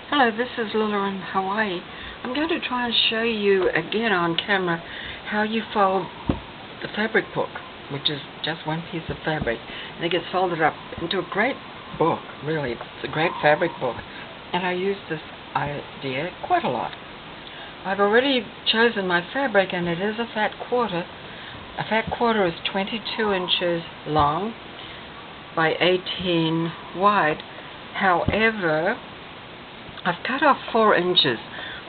Hello, this is Lila in Hawaii. I'm going to try and show you again on camera how you fold the fabric book, which is just one piece of fabric, and it gets folded up into a great book, really. It's a great fabric book, and I use this idea quite a lot. I've already chosen my fabric, and it is a fat quarter. A fat quarter is 22 inches long by 18 wide. However, I've cut off 4 inches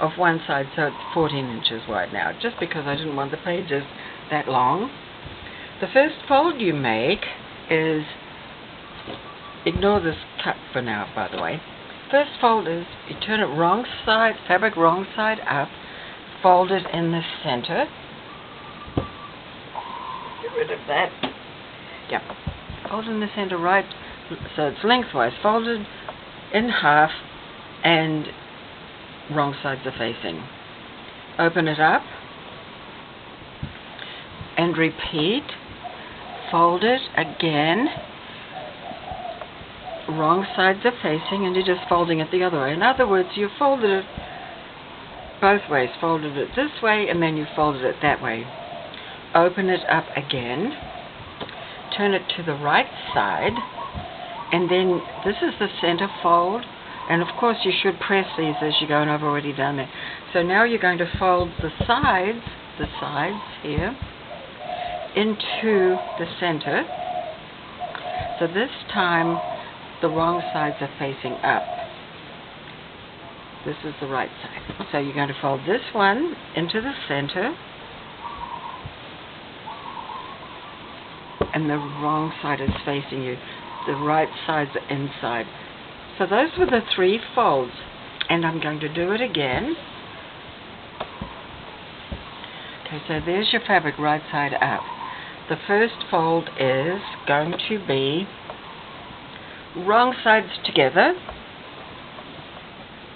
of one side, so it's 14 inches wide now, just because I didn't want the pages that long. The first fold you make is, ignore this cut for now, by the way. First fold is, you turn it wrong side, fabric wrong side up, fold it in the center. Get rid of that. Yep. Fold in the center right, so it's lengthwise, folded in half, and wrong sides are facing. Open it up and repeat. Fold it again. Wrong sides are facing, and you're just folding it the other way. In other words, you folded it both ways. Folded it this way, and then you folded it that way. Open it up again. Turn it to the right side, and then this is the center fold. And of course you should press these as you go, and I've already done that. So now you're going to fold the sides here, into the center. So this time the wrong sides are facing up. This is the right side. So you're going to fold this one into the center, and the wrong side is facing you. The right side's inside. So those were the 3 folds, and I'm going to do it again. Okay, so there's your fabric right side up. The first fold is going to be wrong sides together,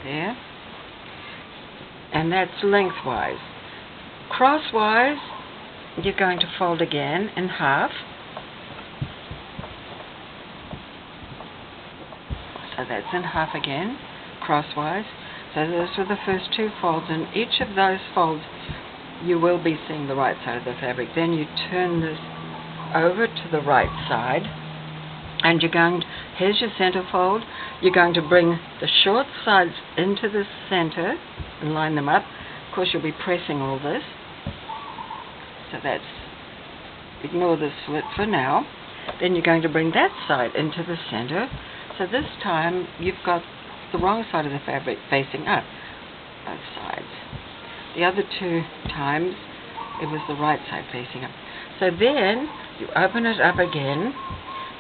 there, and that's lengthwise. Crosswise, you're going to fold again in half. So that's in half again, crosswise. So those were the first 2 folds, and each of those folds you will be seeing the right side of the fabric. Then you turn this over to the right side, and you're going to, here's your center fold. You're going to bring the short sides into the center and line them up. Of course, you'll be pressing all this. So that's, ignore the slit for now. Then you're going to bring that side into the center. So this time you've got the wrong side of the fabric facing up, both sides. The other 2 times it was the right side facing up. So then you open it up again,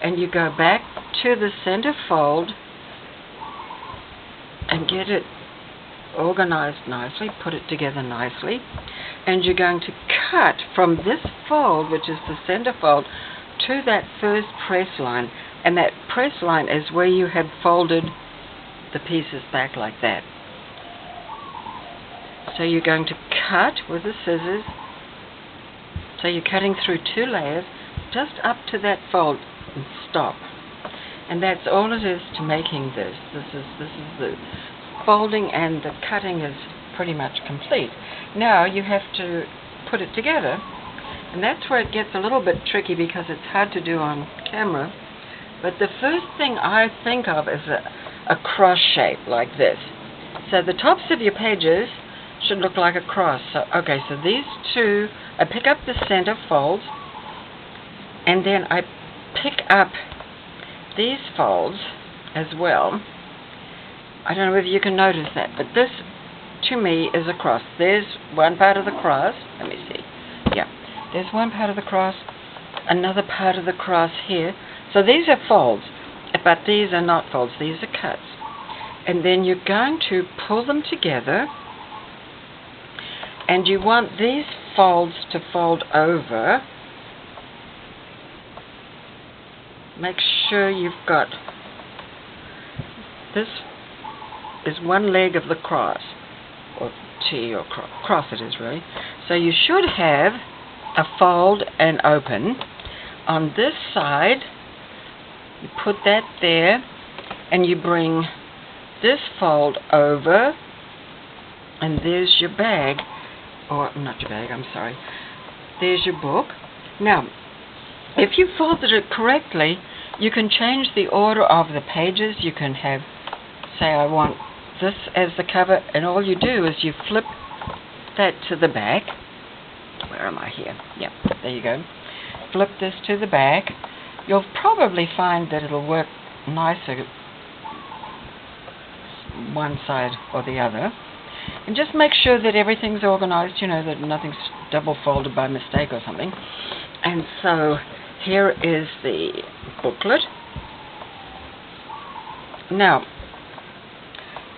and you go back to the center fold and get it organized nicely, put it together nicely, and you're going to cut from this fold, which is the center fold, to that first press line. And that press line is where you had folded the pieces back like that. So you're going to cut with the scissors. So you're cutting through 2 layers, just up to that fold, and stop. And that's all it is to making this. This is the folding, and the cutting is pretty much complete. Now you have to put it together, and that's where it gets a little bit tricky because it's hard to do on camera. But the first thing I think of is a cross shape like this. So the tops of your pages should look like a cross. So, okay, so these 2, I pick up the center folds, and then I pick up these folds as well. I don't know whether you can notice that, but this, to me, is a cross. There's one part of the cross. Let me see. Yeah, there's one part of the cross, another part of the cross here. So these are folds, but these are not folds, these are cuts. And then you're going to pull them together, and you want these folds to fold over. Make sure you've got, this is one leg of the cross, or T, or cross it is really. So you should have a fold and open. On this side, you put that there, and you bring this fold over, and there's your bag, or not your bag, I'm sorry, there's your book. Now, if you folded it correctly, you can change the order of the pages. You can have, say I want this as the cover, and all you do is you flip that to the back. Where am I here? Yep, there you go. Flip this to the back. You'll probably find that it'll work nicer one side or the other. And just make sure that everything's organized, you know, that nothing's double folded by mistake or something. And so here is the booklet. Now,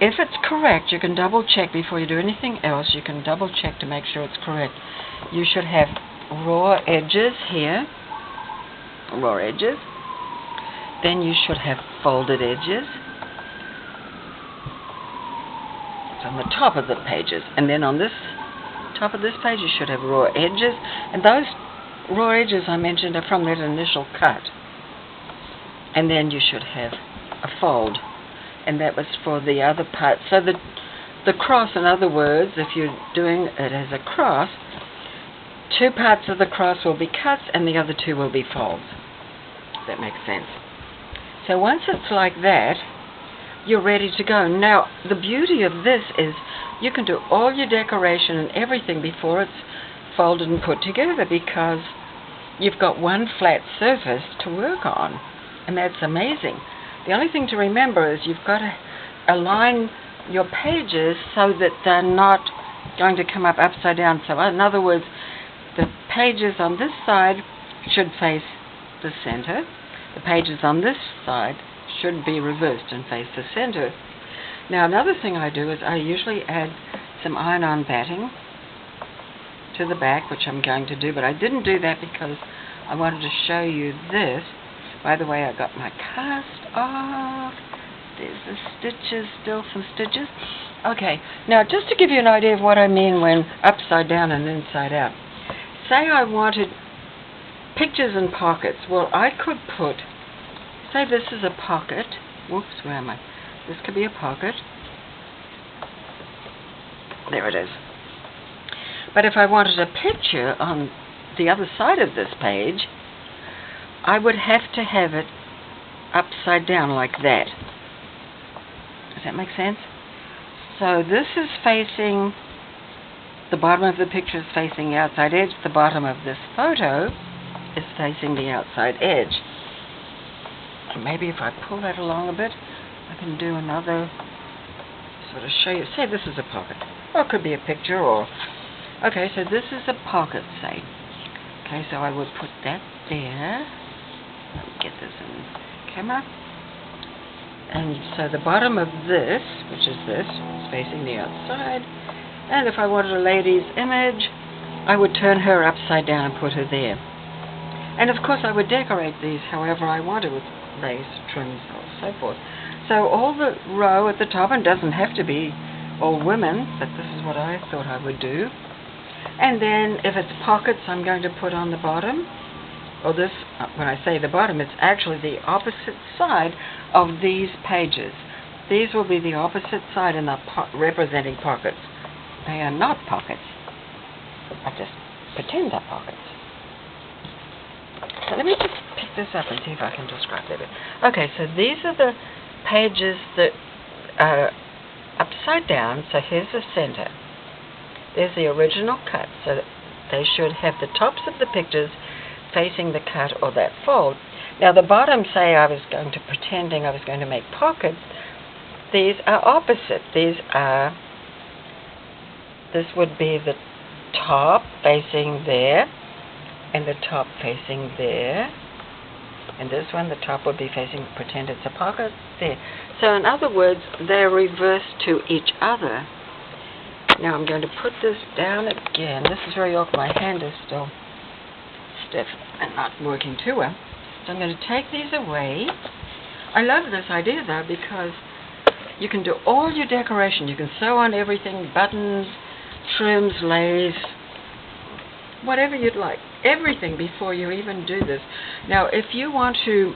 if it's correct, you can double check before you do anything else. You can double check to make sure it's correct. You should have raw edges here, raw edges. Then you should have folded edges. It's on the top of the pages, and then on this top of this page you should have raw edges, and those raw edges I mentioned are from that initial cut. And then you should have a fold, and that was for the other part. So the cross, in other words, if you're doing it as a cross, two parts of the cross will be cuts and the other two will be folds. If that makes sense. So once it's like that, you're ready to go. Now, the beauty of this is you can do all your decoration and everything before it's folded and put together, because you've got one flat surface to work on, and that's amazing. The only thing to remember is you've got to align your pages so that they're not going to come up upside down. So in other words, the pages on this side should face the center. The pages on this side should be reversed and face the center. Now, another thing I do is I usually add some iron-on batting to the back, which I'm going to do, but I didn't do that because I wanted to show you this. By the way, I got my cast off. There's the stitches, still some stitches. Okay, now just to give you an idea of what I mean when upside down and inside out. Say I wanted pictures and pockets. Well, I could put, say this is a pocket. Whoops, where am I? This could be a pocket. There it is. But if I wanted a picture on the other side of this page, I would have to have it upside down like that. Does that make sense? So this is facing, the bottom of the picture is facing the outside edge. The bottom of this photo is facing the outside edge. And maybe if I pull that along a bit, I can do another, sort of show you. Say this is a pocket. Or it could be a picture, or... Okay, so this is a pocket, say. Okay, so I would put that there. Let me get this in camera. And so the bottom of this, which is this, is facing the outside. And if I wanted a lady's image, I would turn her upside down and put her there. And of course I would decorate these however I wanted, with lace, trims, or so forth. So all the row at the top, and doesn't have to be all women, but this is what I thought I would do. And then if it's pockets, I'm going to put on the bottom. Or this, when I say the bottom, it's actually the opposite side of these pages. These will be the opposite side and representing pockets. They are not pockets. I just pretend they're pockets. So let me just pick this up and see if I can describe that a bit. Okay, so these are the pages that are upside down. So here's the center. There's the original cut. So they should have the tops of the pictures facing the cut or that fold. Now the bottom, say I was going to make pockets, these are opposite. This would be the top facing there, and the top facing there, and this one, the top would be facing, pretend it's a pocket, there. So in other words, they're reversed to each other. Now I'm going to put this down again. This is very awkward. My hand is still stiff and not working too well. So I'm going to take these away. I love this idea though, because you can do all your decoration. You can sew on everything, buttons, trims, lace, whatever you'd like. Everything before you even do this. Now if you want to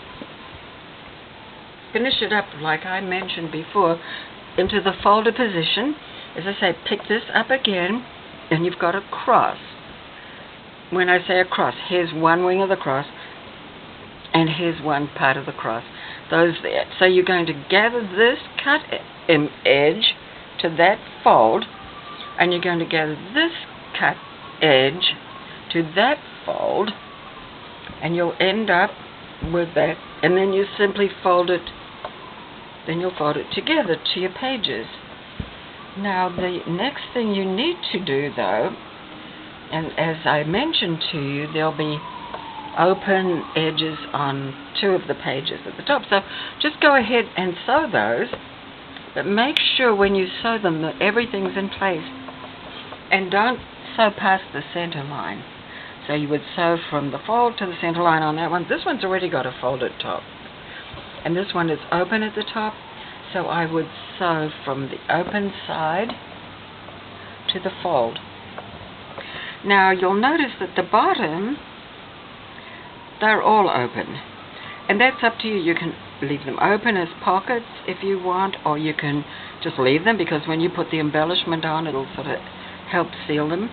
finish it up like I mentioned before, into the folded position. As I say, pick this up again, and you've got a cross. When I say a cross, here's one wing of the cross, and here's one part of the cross. Those there. So you're going to gather this cut edge to that fold, and you're going to gather this cut edge to that fold, and you'll end up with that, and then you simply fold it, then you'll fold it together to your pages. Now the next thing you need to do though, and as I mentioned to you, there'll be open edges on 2 of the pages at the top, so just go ahead and sew those, but make sure when you sew them that everything's in place, and don't sew past the center line. So you would sew from the fold to the center line on that one. This one's already got a folded top, and this one is open at the top, so I would sew from the open side to the fold. Now you'll notice that the bottom, they're all open, and that's up to you. You can leave them open as pockets if you want, or you can just leave them, because when you put the embellishment on, it'll sort of help seal them.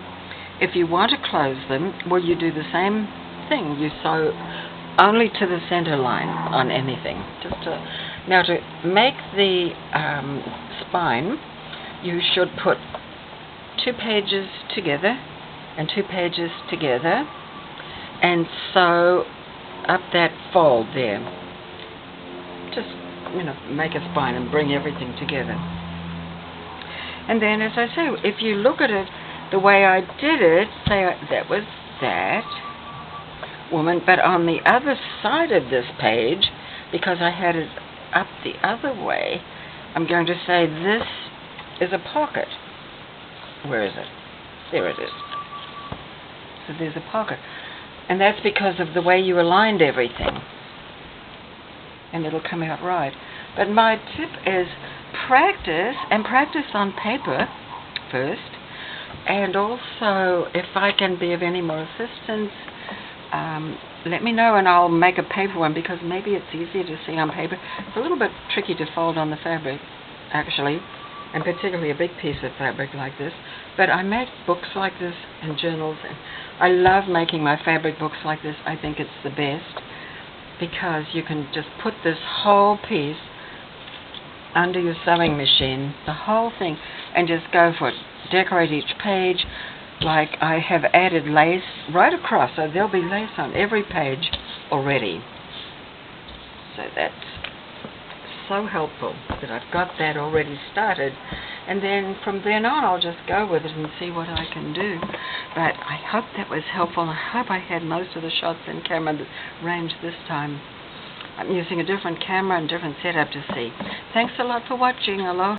If you want to close them, well, you do the same thing. You sew only to the center line on anything. Now to make the spine, you should put 2 pages together and 2 pages together, and sew up that fold there. Just, make a spine and bring everything together. And then, as I say, if you look at it the way I did it, say that was that woman, but on the other side of this page, because I had it up the other way, I'm going to say this is a pocket. Where is it? There it is. So there's a pocket. And that's because of the way you aligned everything. And it'll come out right. But my tip is practice, and practice on paper first. And also, if I can be of any more assistance, let me know and I'll make a paper one, because maybe it's easier to see on paper. It's a little bit tricky to fold on the fabric, actually, and particularly a big piece of fabric like this. But I make books like this and journals, and I love making my fabric books like this. I think it's the best, because you can just put this whole piece under your sewing machine, the whole thing, and just go for it. Decorate each page. Like I have added lace right across, so there'll be lace on every page already. So that's so helpful that I've got that already started, and then from then on I'll just go with it and see what I can do. But I hope that was helpful. I hope I had most of the shots in camera range this time. I'm using a different camera and different setup to see. Thanks a lot for watching. Aloha.